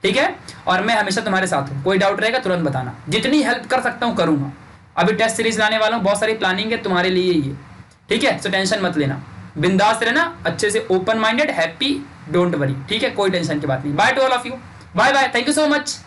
ठीक है। और मैं हमेशा तुम्हारे साथ हूँ, कोई डाउट रहेगा तुरंत बताना, जितनी हेल्प कर सकता हूँ करूँगा। अभी टेस्ट सीरीज लाने वाला हूँ, बहुत सारी प्लानिंग है तुम्हारे लिए ही है, ठीक है। सो टेंशन मत लेना, बिंदास रहना, अच्छे से open minded, happy, don't worry, ठीक है, कोई टेंशन की बात नहीं। Bye to all of you, bye bye, thank you so much.